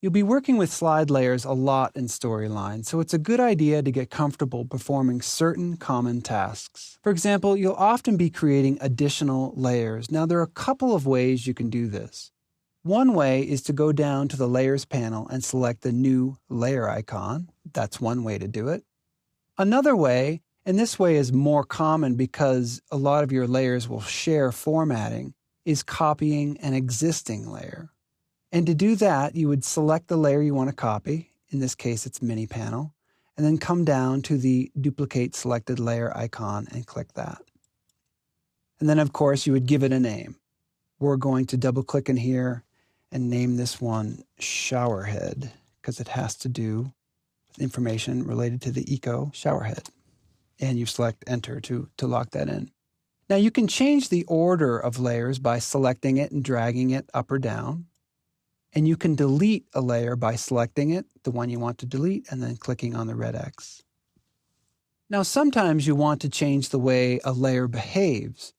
You'll be working with slide layers a lot in Storyline, so it's a good idea to get comfortable performing certain common tasks. For example, you'll often be creating additional layers. Now, there are a couple of ways you can do this. One way is to go down to the Layers panel and select the new layer icon. That's one way to do it. Another way, and this way is more common because a lot of your layers will share formatting, is copying an existing layer. And to do that, you would select the layer you want to copy. In this case, it's Mini Panel. And then come down to the Duplicate Selected Layer icon and click that. And then, of course, you would give it a name. We're going to double-click in here and name this one Showerhead because it has to do with information related to the Eco Showerhead. And you select Enter to lock that in. Now, you can change the order of layers by selecting it and dragging it up or down. And you can delete a layer by selecting it, the one you want to delete, and then clicking on the red X. Now, sometimes you want to change the way a layer behaves.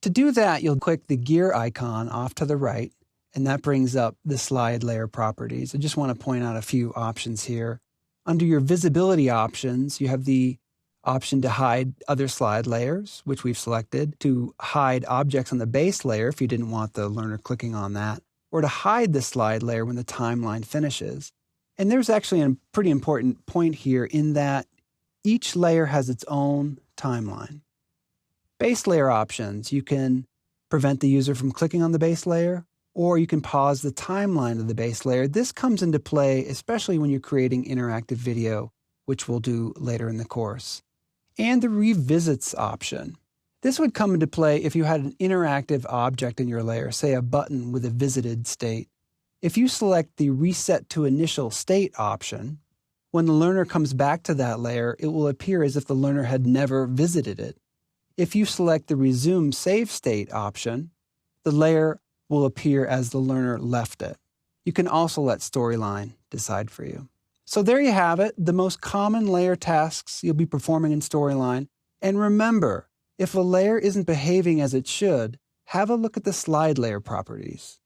To do that, you'll click the gear icon off to the right, and that brings up the slide layer properties. I just want to point out a few options here. Under your visibility options, you have the option to hide other slide layers, which we've selected, to hide objects on the base layer if you didn't want the learner clicking on that, or to hide the slide layer when the timeline finishes. And there's actually a pretty important point here in that each layer has its own timeline. Base layer options, you can prevent the user from clicking on the base layer, or you can pause the timeline of the base layer. This comes into play especially when you're creating interactive video, which we'll do later in the course. And the revisits option. This would come into play if you had an interactive object in your layer, say a button with a visited state. If you select the Reset to Initial State option, when the learner comes back to that layer, it will appear as if the learner had never visited it. If you select the Resume Save State option, the layer will appear as the learner left it. You can also let Storyline decide for you. So there you have it, the most common layer tasks you'll be performing in Storyline. And remember, if a layer isn't behaving as it should, have a look at the slide layer properties.